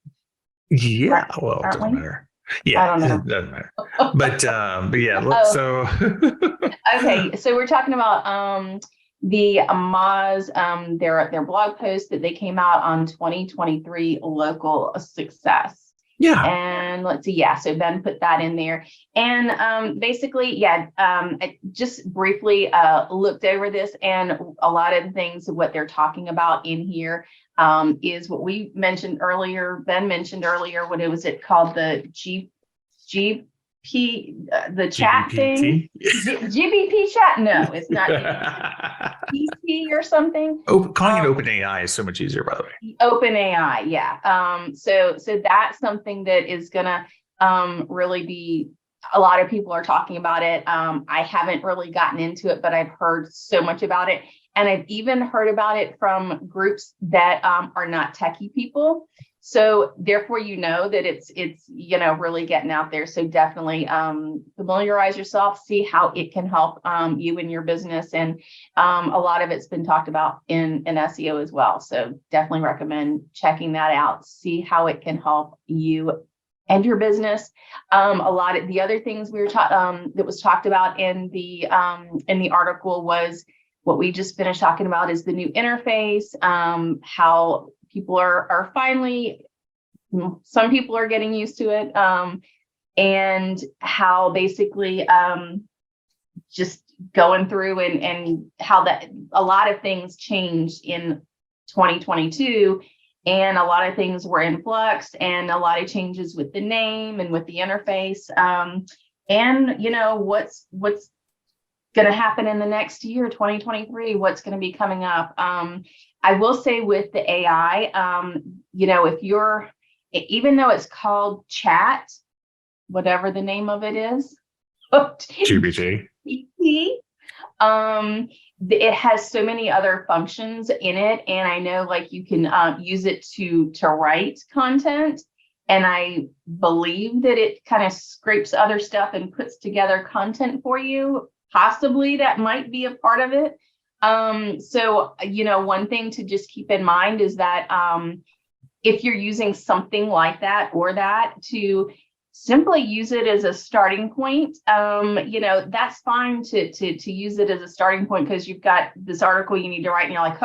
Yeah, right? Well, it doesn't matter. Yeah, I don't know. It doesn't matter. But yeah, so okay, so we're talking about the Moz, their blog post that they came out on 2023 local success. Yeah. And let's see. So Ben put that in there. And basically, I just briefly looked over this, and a lot of the things, what they're talking about in here is what we mentioned earlier. Ben mentioned earlier, what was it called? The the chat thing, GBP chat. No, it's not PC or something. Calling it OpenAI is so much easier, by the way. OpenAI, yeah. So that's something that is gonna really be. A lot of people are talking about it. I haven't really gotten into it, but I've heard so much about it, and I've even heard about it from groups that are not techie people. So therefore, that it's really getting out there. So definitely familiarize yourself, see how it can help you in your business. And a lot of it's been talked about in SEO as well. So definitely recommend checking that out, see how it can help you and your business. A lot of the other things we were that was talked about in the article was what we just finished talking about, is the new interface, how people are finally, some people are getting used to it, and how basically just going through and how that a lot of things changed in 2022, and a lot of things were in flux, and a lot of changes with the name and with the interface, and what's going to happen in the next year, 2023, what's going to be coming up. I will say with the AI, if you're, even though it's called chat, whatever the name of it is, GPT. It has so many other functions in it. And I know like you can use it to write content. And I believe that it kind of scrapes other stuff and puts together content for you. Possibly that might be a part of it. So, one thing to just keep in mind is that if you're using something like that or that, to simply use it as a starting point. That's fine to use it as a starting point, because you've got this article you need to write and you're like,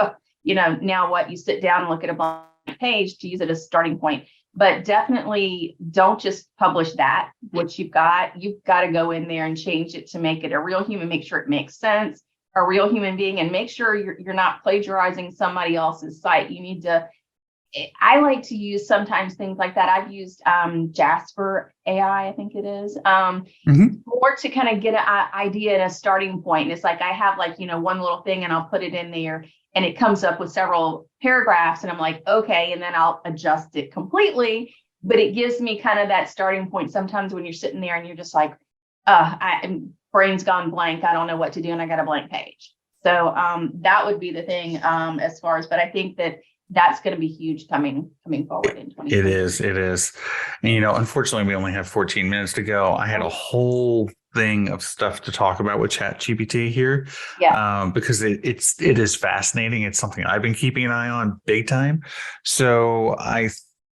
now what? You sit down and look at a blank page to use it as a starting point. But definitely don't just publish that, what you've got. You've got to go in there and change it to make it a real human, make sure it makes sense, a real human being, and make sure you're not plagiarizing somebody else's site. You need to, I like to use sometimes things like that. I've used Jasper AI, I think it is, more to kind of get an idea and a starting point. And it's like, I have one little thing and I'll put it in there and it comes up with several paragraphs and I'm like, okay, and then I'll adjust it completely. But it gives me kind of that starting point. Sometimes when you're sitting there and you're just like, brain's gone blank, I don't know what to do, and I got a blank page. So that would be the thing as far as, but I think that's going to be huge coming forward in 2020. It is. And, unfortunately, we only have 14 minutes to go. I had a whole thing of stuff to talk about with ChatGPT here. Yeah. Because it is fascinating. It's something I've been keeping an eye on big time. So I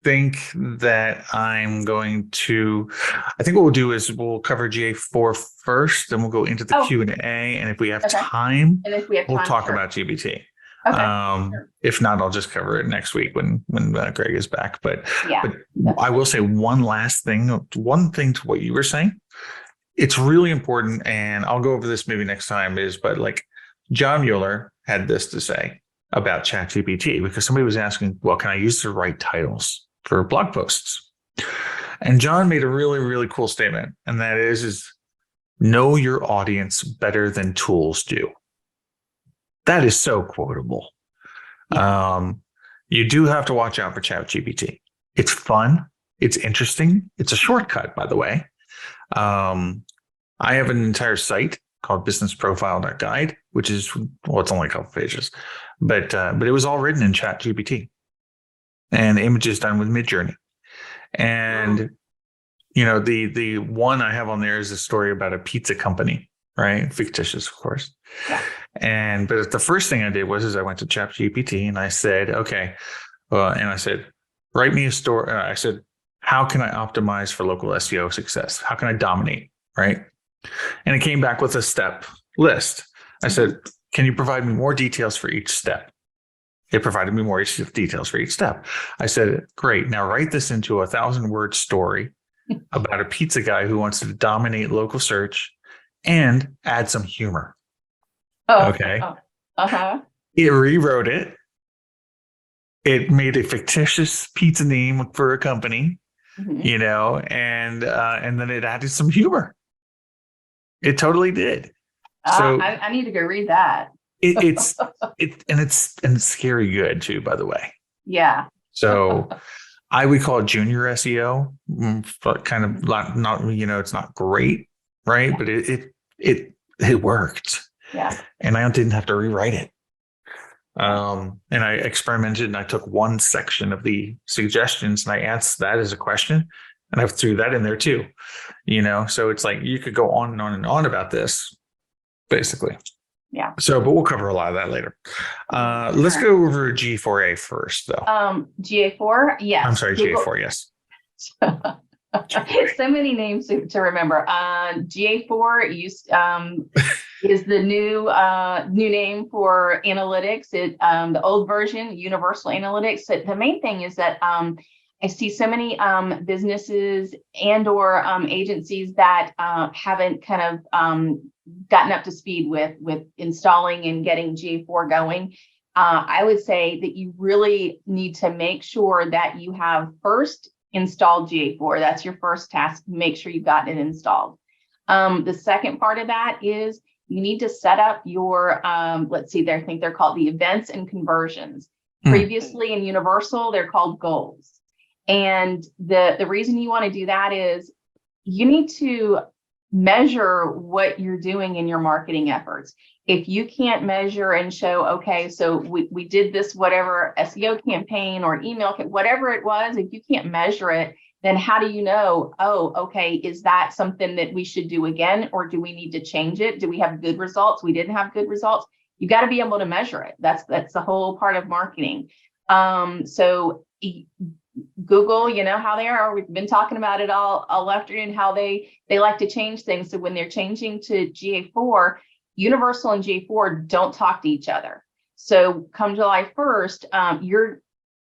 think that I think what we'll do is we'll cover GA4 first, then we'll go into the Q&A. And if we have time, we'll talk about GPT. Okay. If not, I'll just cover it next week when Greg is back. But I will say one thing to what you were saying. It's really important, and I'll go over this maybe next time, but like John Mueller had this to say about ChatGPT, because somebody was asking, well, can I use the right titles for blog posts? And John made a really, really cool statement. And that is know your audience better than tools do. That is so quotable. Yeah. You do have to watch out for ChatGPT. It's fun. It's interesting. It's a shortcut, by the way. I have an entire site called businessprofile.guide, which is, it's only a couple pages, but it was all written in ChatGPT, and the image is done with Midjourney. And, the one I have on there is a story about a pizza company, right? Fictitious, of course. Yeah. But the first thing I did was I went to ChatGPT and I said, okay, write me a story. I said, how can I optimize for local SEO success? How can I dominate, right? And it came back with a step list. I said, can you provide me more details for each step? It provided me more details for each step. I said, great. Now write this into a 1,000-word story about a pizza guy who wants to dominate local search and add some humor. Okay. It rewrote it. It made a fictitious pizza name for a company, and then it added some humor. It totally did. So I need to go read that. It's scary good too, by the way. Yeah. So I would call it junior SEO, but kind of not it's not great, right? Yeah. But it worked. Yeah. And I didn't have to rewrite it. And I experimented, and I took one section of the suggestions and I asked that as a question, and I threw that in there too. So it's like you could go on and on and on about this, basically. Yeah. So, but we'll cover a lot of that later. Let's go over GA4 first, though. GA4, yes. I'm sorry, GA4, yes. So many names to remember. GA4 is the new name for analytics. The old version, Universal Analytics. The main thing is that I see so many businesses and/or agencies that haven't kind of gotten up to speed with installing and getting GA4 going. I would say that you really need to make sure that you have first installed GA4. That's your first task. Make sure you've gotten it installed. The second part of that is you need to set up your, let's see, I think they're called the events and conversions. Previously in Universal, they're called goals. And the reason you want to do that is you need to measure what you're doing in your marketing efforts. If you can't measure and show, okay, so we did this, whatever SEO campaign or email, whatever it was, if you can't measure it, then how do you know, oh, okay, is that something that we should do again? Or do we need to change it? Do we have good results? We didn't have good results. You got to be able to measure it. That's the whole part of marketing. So Google, you know how they are. We've been talking about it all afternoon, how they like to change things. So when they're changing to GA4, Universal and GA4 don't talk to each other. So come July 1st,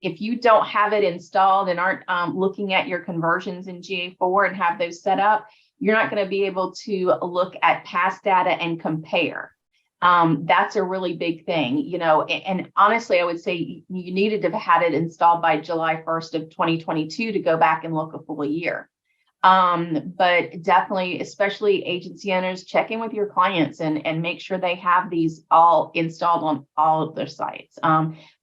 if you don't have it installed and aren't looking at your conversions in GA4 and have those set up, you're not going to be able to look at past data and compare. That's a really big thing, you know, and honestly, I would say you needed to have had it installed by July 1st of 2022 to go back and look a full year. But definitely, especially agency owners, check in with your clients and make sure they have these all installed on all of their sites.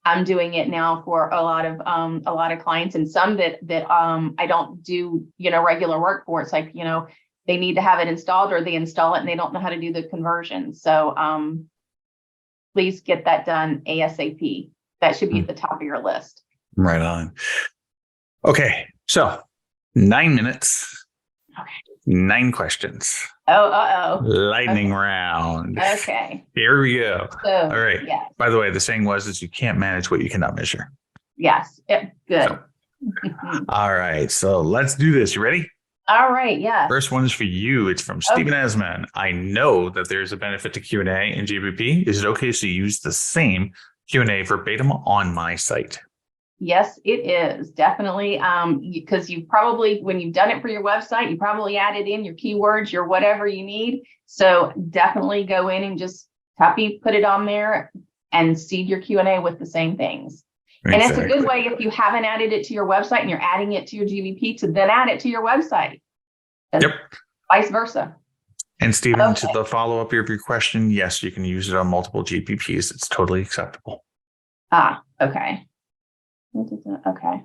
I'm doing it now for a lot of clients, and some that I don't do, you know, regular work for. It's like, you know, they need to have it installed, or they install it and they don't know how to do the conversion. So please get that done ASAP. That should be at the top of your list. Right on. Okay, so 9 minutes. Okay. 9 questions. Lightning round. Okay. Here we go. So, all right. Yes. By the way, the saying was you can't manage what you cannot measure. Yes. Yep. Good. So, all right. So let's do this. You ready? All right. Yeah. First one is for you. It's from Stephen Esman. I know that there's a benefit to Q&A in GBP. Is it okay to use the same Q&A verbatim on my site? Yes, it is definitely, because you probably, when you've done it for your website, you probably added in your keywords, your whatever you need. So definitely go in and just put it on there and seed your Q&A with the same things. Exactly. And it's a good way, if you haven't added it to your website and you're adding it to your GBP, to then add it to your website. Yep. Vice versa. And Stephen, to the follow-up of your question, yes, you can use it on multiple GPPs. It's totally acceptable. Okay. Okay.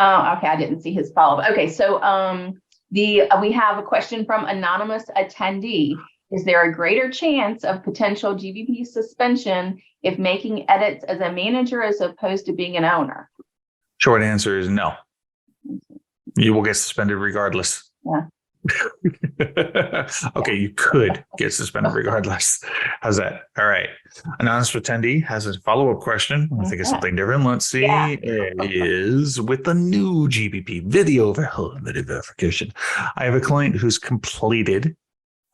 I didn't see his follow-up. Okay, so we have a question from anonymous attendee. Is there a greater chance of potential GBP suspension if making edits as a manager as opposed to being an owner? Short answer is no. You will get suspended regardless. Yeah. Okay, you could get suspended regardless. How's that? All right. Anonymous attendee has a follow-up question. I think it's something different. Let's see. Yeah. It is with the new GBP video verification. I have a client who's completed,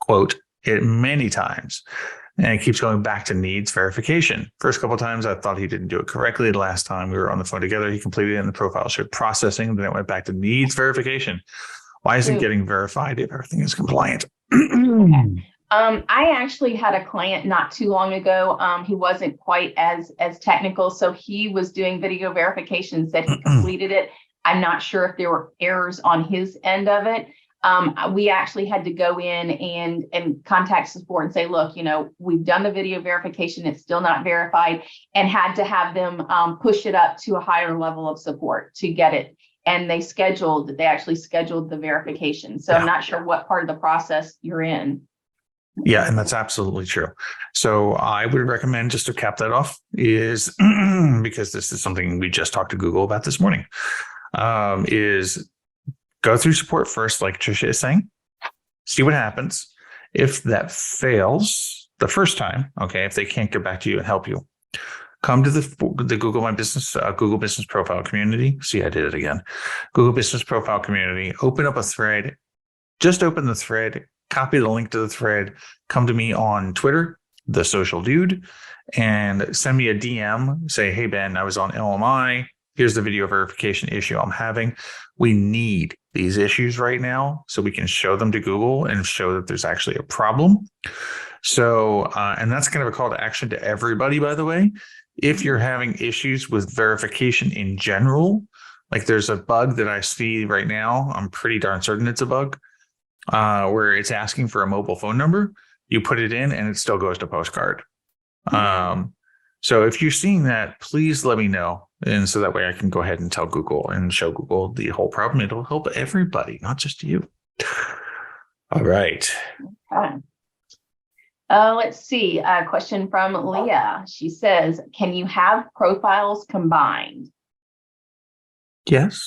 quote, it many times, and it keeps going back to needs verification. First couple of times, I thought he didn't do it correctly. The last time we were on the phone together, he completed it and the profile showed processing. Then it went back to needs verification. Why isn't getting verified if everything is compliant? Okay. I actually had a client not too long ago. He wasn't quite as technical, so he was doing video verification, said he completed it. I'm not sure if there were errors on his end of it. We actually had to go in and contact support and say, look, you know, we've done the video verification. It's still not verified, and had to have them push it up to a higher level of support to get it. And they actually scheduled the verification. So I'm not sure what part of the process you're in. Yeah, and that's absolutely true. So I would recommend, just to cap that off, is because this is something we just talked to Google about this morning, is go through support first, like Tricia is saying, see what happens. If that fails the first time, okay, if they can't get back to you and help you, come to the Google My Business, Google Business Profile community. See, I did it again. Google Business Profile community. Open up a thread. Just open the thread. Copy the link to the thread. Come to me on Twitter, the social dude, and send me a DM. Say, hey, Ben, I was on LMI. Here's the video verification issue I'm having. We need these issues right now so we can show them to Google and show that there's actually a problem. So, and that's kind of a call to action to everybody, by the way. If you're having issues with verification in general, like there's a bug that I see right now, I'm pretty darn certain it's a bug, where it's asking for a mobile phone number. you put it in and it still goes to postcard. So if you're seeing that, please let me know. And so that way I can go ahead and tell Google and show Google the whole problem. It'll help everybody, not just you. All right. Okay. Let's see. A question from Leah. She says, can you have profiles combined? Yes.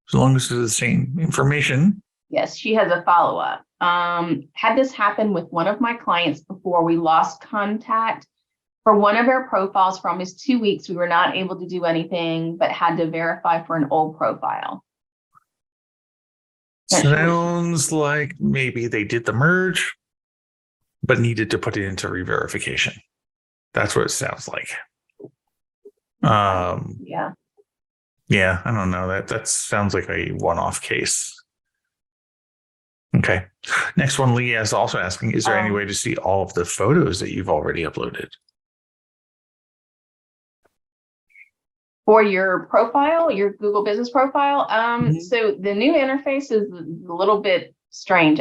As long as it's the same information. Yes, she has a follow-up. Had this happen with one of my clients before we lost contact. For one of our profiles for almost 2 weeks, we were not able to do anything, but had to verify for an old profile. Sounds like maybe they did the merge, but needed to put it into re-verification. That's what it sounds like. Yeah, I don't know. That sounds like a one-off case. Okay. Next one, Leah is also asking, is there any way to see all of the photos that you've already uploaded? For your profile, your Google business profile. So the new interface is a little bit strange.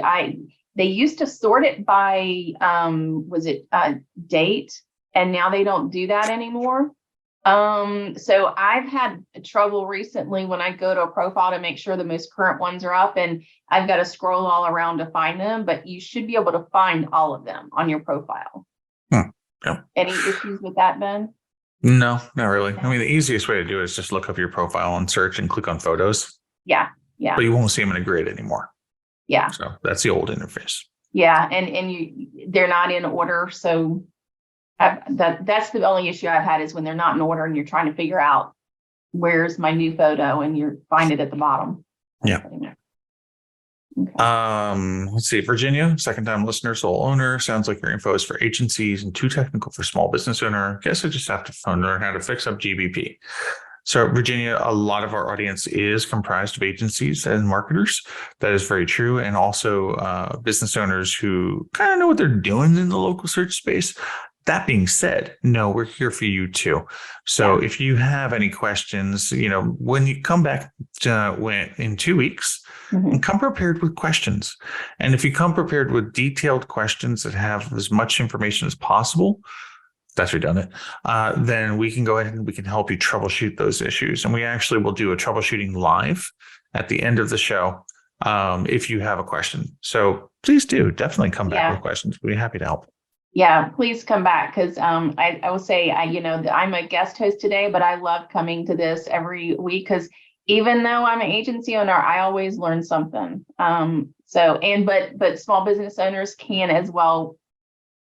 They used to sort it by date, and now they don't do that anymore. So I've had trouble recently when I go to a profile to make sure the most current ones are up, and I've got to scroll all around to find them, but you should be able to find all of them on your profile. Yeah. Any issues with that, Ben? No, not really. I mean, the easiest way to do it is just look up your profile and search and click on photos. Yeah. But you won't see them in a grid anymore. Yeah. So that's the old interface. Yeah, and they're not in order. So that's the only issue I've had is when they're not in order and you're trying to figure out where's my new photo and you find it at the bottom. Yeah. Okay. Let's see. Virginia, second-time listener, sole owner. Sounds like your info is for agencies and too technical for small business owner. Guess I just have to learn how to fix up GBP. So Virginia, a lot of our audience is comprised of agencies and marketers. That is very true. And also business owners who kind of know what they're doing in the local search space. That being said, no, we're here for you too. So if you have any questions, when you come back in 2 weeks, and come prepared with questions. And if you come prepared with detailed questions that have as much information as possible, that's redundant, then we can go ahead and we can help you troubleshoot those issues. And we actually will do a troubleshooting live at the end of the show if you have a question. So please do definitely come back with questions. We'll be happy to help. Yeah, please come back because I will say, I'm a guest host today, but I love coming to this every week because even though I'm an agency owner, I always learn something. But small business owners can as well.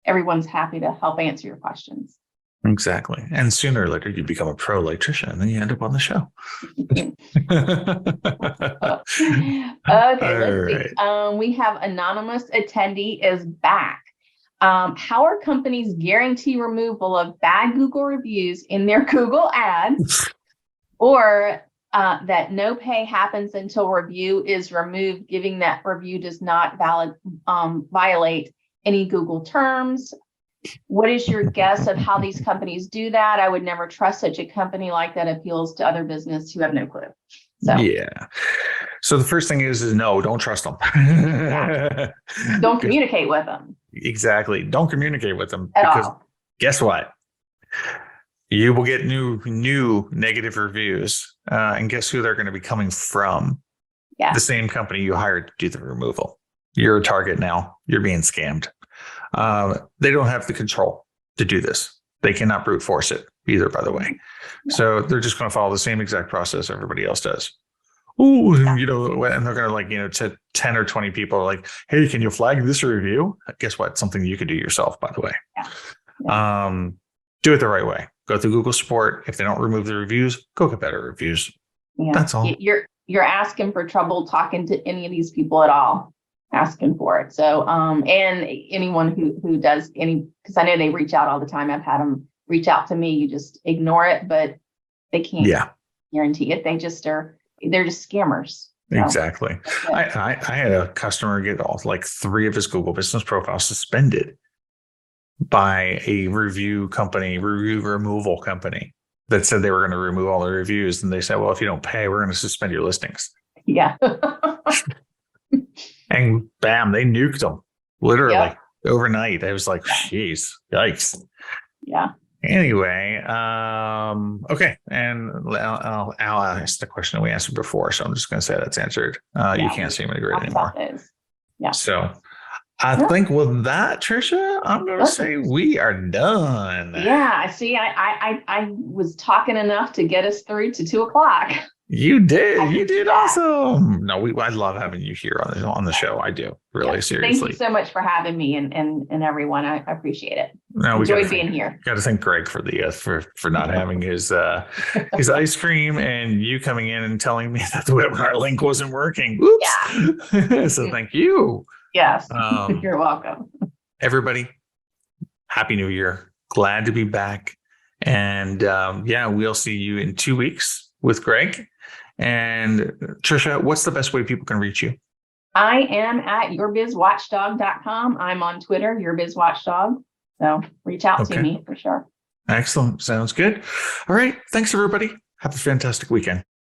Everyone's happy to help answer your questions. Exactly. And sooner or later, you become a pro like Tricia, and then you end up on the show. Okay, let's see. We have anonymous attendee is back. How are companies guarantee removal of bad Google reviews in their Google ads or that no pay happens until review is removed, giving that review does not violate any Google terms? What is your guess of how these companies do that? I would never trust such a company like that appeals to other business who have no clue. So the first thing is no, don't trust them. Don't communicate with them. Exactly. Don't communicate with them because guess what? You will get new negative reviews. And guess who they're going to be coming from? The same company you hired to do the removal. You're a target now. You're being scammed. They don't have the control to do this. They cannot brute force it either, by the way. So they're just going to follow the same exact process everybody else does. And they're going to to 10 or 20 people like, hey, can you flag this review? Guess what? Something you could do yourself, by the way. Do it the right way. Go through Google support. If they don't remove the reviews, go get better reviews. That's all. You're asking for trouble talking to any of these people at all. Asking for it. So, and anyone who does because I know they reach out all the time. I've had them reach out to me. You just ignore it, but they can't guarantee it. They're just scammers. So. Exactly. I had a customer get 3 of his Google business profiles suspended by a review removal company that said they were going to remove all the reviews. And they said, well, if you don't pay, we're going to suspend your listings. Yeah. And bam, they nuked them. Literally. overnight. I was like, "Jeez, yikes!" Yeah. Anyway, okay, and I'll ask the question that we answered before, so I'm just going to say that's answered. You can't see my grid anymore. Yeah. So I think with that, Tricia, I'm going to say we are done. Yeah, I see. I was talking enough to get us through to 2:00. You did. You did awesome. No, I love having you here on the show. I do, really, seriously. Thank you so much for having me and everyone. I appreciate it. No, Enjoyed being here. Got to thank Greg for the for not having his ice cream and you coming in and telling me that the webinar link wasn't working. Oops. Yeah. So thank you. Yes. You're welcome. Everybody, Happy New Year. Glad to be back. And we'll see you in 2 weeks with Greg. And Tricia, what's the best way people can reach you? I am at yourbizwatchdog.com. I'm on Twitter, yourbizwatchdog. So reach out to me for sure. Excellent. Sounds good. All right. Thanks, everybody. Have a fantastic weekend.